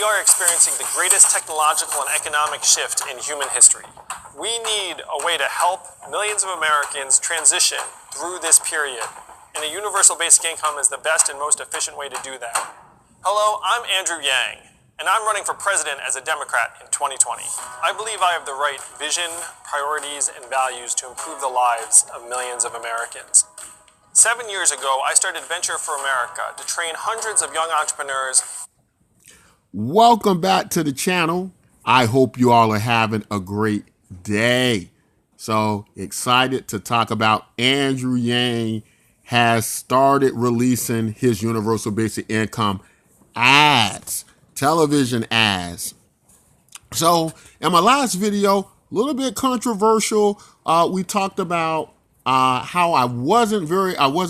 are experiencing the greatest technological and economic shift in human history. We need a way to help millions of Americans transition through this period, and a universal basic income is the best and most efficient way to do that. Hello, I'm Andrew Yang, and I'm running for president as a Democrat in 2020. I believe I have the right vision, priorities, and values to improve the lives of millions of Americans. 7 years ago, I started Venture for America to train hundreds of young entrepreneurs. Welcome back to the channel. I hope you all are having a great day. So excited to talk about Andrew Yang has started releasing his universal basic income ads, television ads. So in my last video, a little bit controversial. We talked about how I wasn't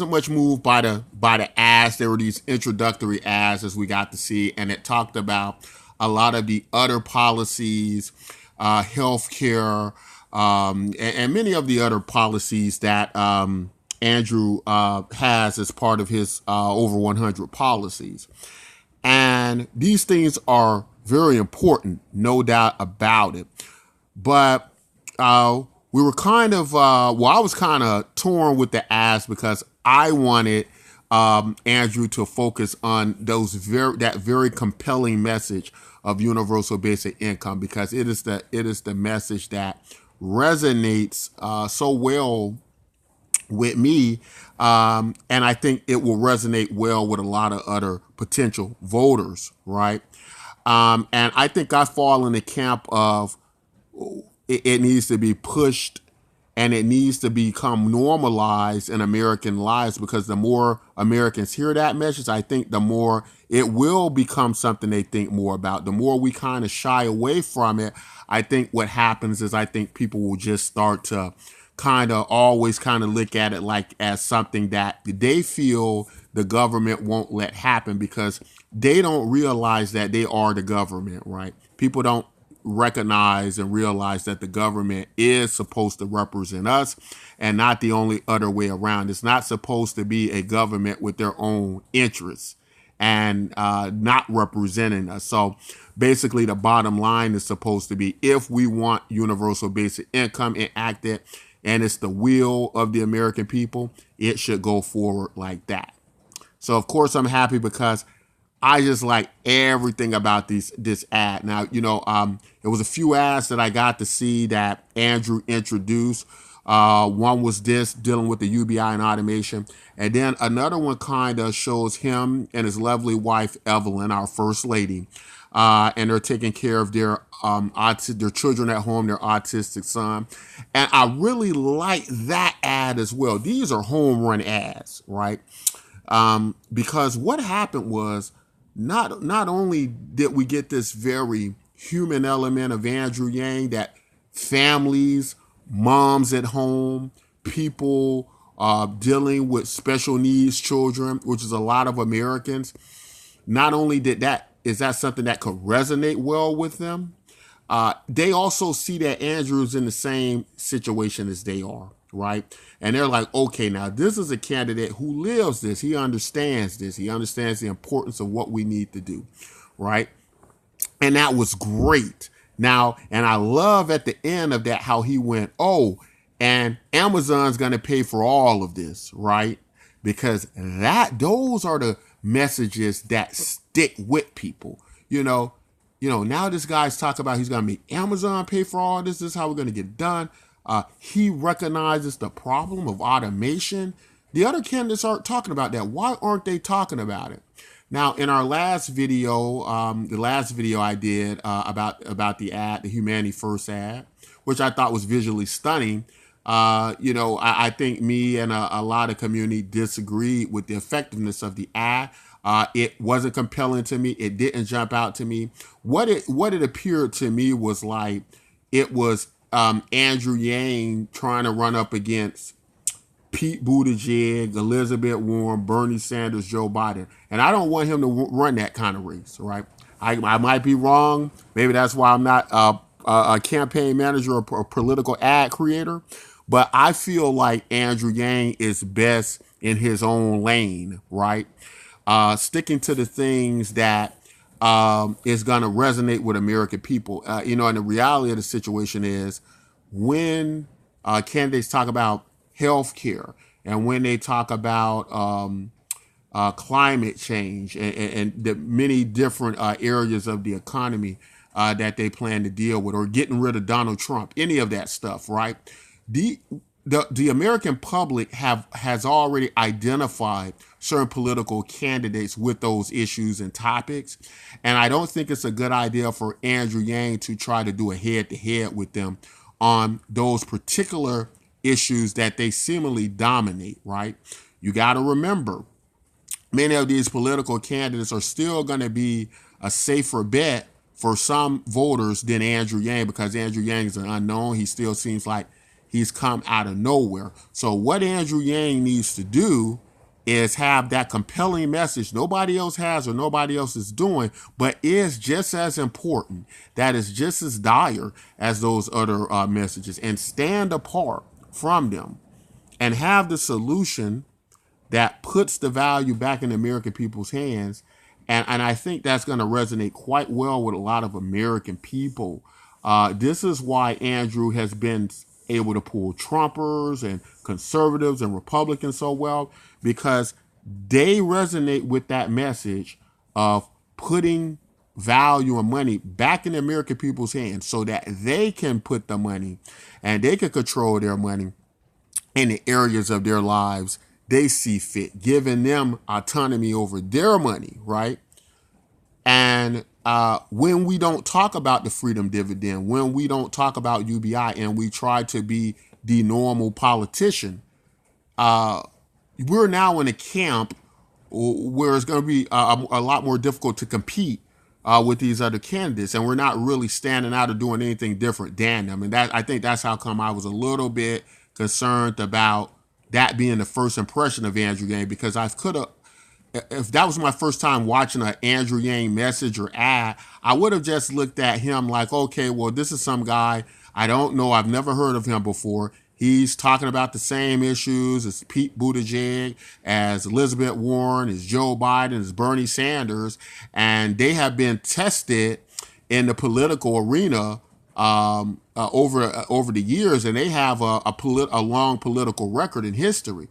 much moved by the ads. There were these introductory ads as we got to see, and it talked about a lot of the other policies, healthcare, and many of the other policies that Andrew has as part of his over 100 policies. And these things are very important, no doubt about it. But we were kind of, I was kind of torn with the ads because I wanted Andrew to focus on that very compelling message of universal basic income, because it is the message that resonates so well with me, and I think it will resonate well with a lot of other potential voters, right? And I think I fall in the camp of it needs to be pushed and it needs to become normalized in American lives, because the more Americans hear that message, I think the more it will become something they think more about. The more we kind of shy away from it, I think what happens is I think people will just start to always look at it like as something that they feel the government won't let happen, because they don't realize that they are the government, right? People don't recognize and realize that the government is supposed to represent us and not the only other way around. It's not supposed to be a government with their own interests and not representing us. So basically the bottom line is supposed to be, if we want universal basic income enacted and it's the will of the American people, it should go forward like that. So of course I'm happy because I just like everything about this ad. Now, there was a few ads that I got to see that Andrew introduced. One was this, dealing with the UBI and automation. And then another one kind of shows him and his lovely wife, Evelyn, our first lady. And they're taking care of their children at home, their autistic son. And I really like that ad as well. These are home run ads, right? Because what happened was, not only did we get this very human element of Andrew Yang, that families, moms at home, people dealing with special needs children, which is a lot of Americans, not only is that something that could resonate well with them, they also see that Andrew's in the same situation as they are, right? And they're like, okay, now this is a candidate who lives this. He understands this. He understands the importance of what we need to do, right? And that was great. Now, and I love at the end of that how he went, oh, and Amazon's going to pay for all of this, right? Because those are the messages that stick with people. Now this guy's talking about he's going to make Amazon pay for all this. This is how we're going to get it done. He recognizes the problem of automation. The other candidates aren't talking about that. Why aren't they talking about it? Now, in our last video, the last video I did about the ad, the Humanity First ad, which I thought was visually stunning, I think me and a lot of community disagreed with the effectiveness of the ad. It wasn't compelling to me. It didn't jump out to me. What it appeared to me was like it was Andrew Yang trying to run up against Pete Buttigieg, Elizabeth Warren, Bernie Sanders, Joe Biden. And I don't want him to run that kind of race, right? I might be wrong. Maybe that's why I'm not a campaign manager or a political ad creator. But I feel like Andrew Yang is best in his own lane, right? Sticking to the things that is going to resonate with American people. And the reality of the situation is when candidates talk about health care and when they talk about climate change and the many different areas of the economy that they plan to deal with, or getting rid of Donald Trump, any of that stuff, right? The the American public has already identified certain political candidates with those issues and topics, and I don't think it's a good idea for Andrew Yang to try to do a head-to-head with them on those particular issues that they seemingly dominate, right? You got to remember, many of these political candidates are still going to be a safer bet for some voters than Andrew Yang, because Andrew Yang is an unknown. He still seems like he's come out of nowhere. So what Andrew Yang needs to do is have that compelling message nobody else has or nobody else is doing, but is just as important, that is just as dire as those other messages, and stand apart from them and have the solution that puts the value back in the American people's hands. And I think that's going to resonate quite well with a lot of American people. This is why Andrew has been able to pull Trumpers and conservatives and Republicans so well, because they resonate with that message of putting value and money back in the American people's hands so that they can put the money and they can control their money in the areas of their lives they see fit, giving them autonomy over their money, right? And when we don't talk about the freedom dividend, when we don't talk about UBI, and we try to be the normal politician, we're now in a camp where it's going to be a lot more difficult to compete with these other candidates, and we're not really standing out or doing anything different than them. And that, I think that's how come I was a little bit concerned about that being the first impression of Andrew Yang, because I could have, if that was my first time watching an Andrew Yang message or ad, I would have just looked at him like, okay, well, this is some guy I don't know, I've never heard of him before. He's talking about the same issues as Pete Buttigieg, as Elizabeth Warren, as Joe Biden, as Bernie Sanders, and they have been tested in the political arena over the years, and they have a long political record in history.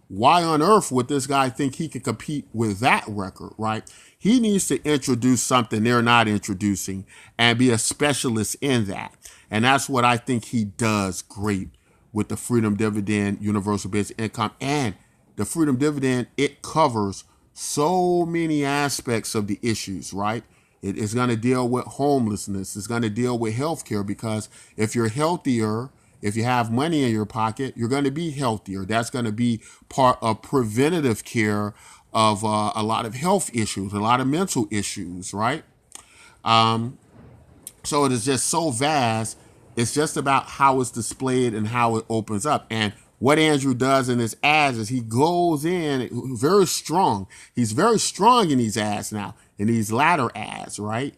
Why on earth would this guy think he could compete with that record, right? He needs to introduce something they're not introducing and be a specialist in that. And that's what I think he does great with the Freedom Dividend, Universal Basic Income. And the Freedom Dividend, it covers so many aspects of the issues, right? It is going to deal with homelessness. It's going to deal with healthcare, because if you're healthier, if you have money in your pocket, you're going to be healthier. That's going to be part of preventative care of a lot of health issues, a lot of mental issues, right? So it is just so vast. It's just about how it's displayed and how it opens up. And what Andrew does in his ads is he goes in very strong. He's very strong in these ads now, in these latter ads, right?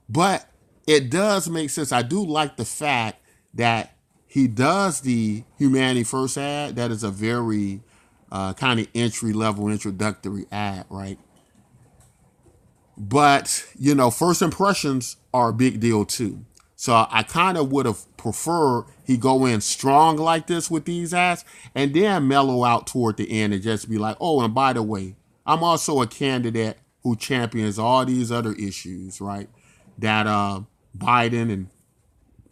But it does make sense. I do like the fact that he does the Humanity First ad. That is a very kind of entry-level, introductory ad, right? But, you know, first impressions are a big deal too. So I kind of would have preferred he go in strong like this with these ads and then mellow out toward the end and just be like, oh, and by the way, I'm also a candidate who champions all these other issues, right? That Biden and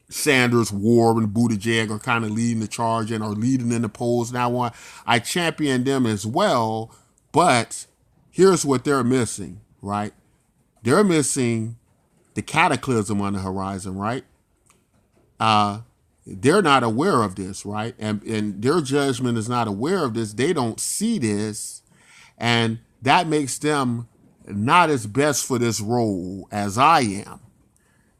Sanders, Warren, and Buttigieg are kind of leading the charge and are leading in the polls now. I champion them as well, but here's what they're missing, right? They're missing the cataclysm on the horizon, right? They're not aware of this, right? And their judgment is not aware of this. They don't see this, and that makes them not as best for this role as I am.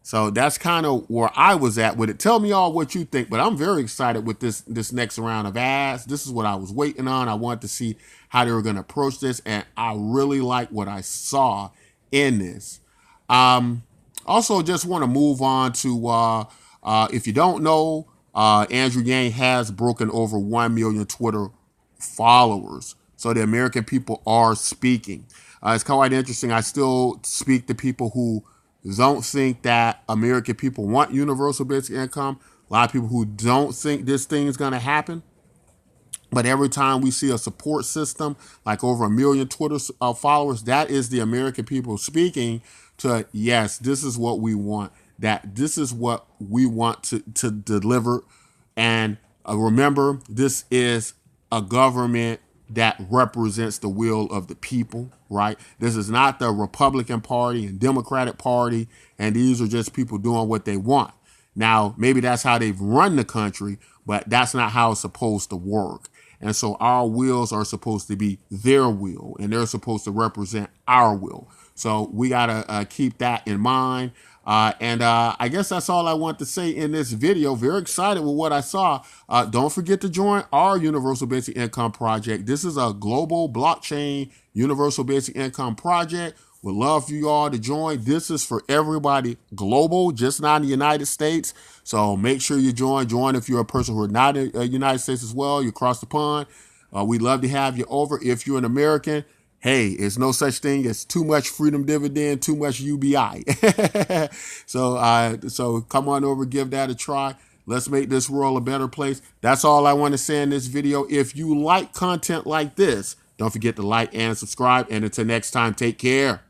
So that's kind of where I was at with it. Tell me all what you think, but I'm very excited with this next round of ads. This is what I was waiting on. I wanted to see how they were going to approach this, and I really like what I saw in this. Also, just want to move on to, if you don't know, Andrew Yang has broken over 1 million Twitter followers. So the American people are speaking. It's quite interesting. I still speak to people who don't think that American people want universal basic income. A lot of people who don't think this thing is going to happen. But every time we see a support system, like over 1 million Twitter followers, that is the American people speaking to, yes, this is what we want, that this is what we want to deliver. And remember, this is a government that represents the will of the people, right? This is not the Republican Party and Democratic Party, and these are just people doing what they want. Now, maybe that's how they've run the country, but that's not how it's supposed to work. And so our wills are supposed to be their will, and they're supposed to represent our will. So we got to keep that in mind. I guess that's all I want to say in this video. Very excited with what I saw. Don't forget to join our Universal Basic Income Project. This is a global blockchain Universal Basic Income Project. Would love for you all to join. This is for everybody global, just not in the United States. So make sure you join. Join if you're a person who are not in the United States as well. You cross the pond. We'd love to have you over. If you're an American, hey, it's no such thing as too much freedom dividend, too much UBI. So come on over, give that a try. Let's make this world a better place. That's all I want to say in this video. If you like content like this, don't forget to like and subscribe. And until next time, take care.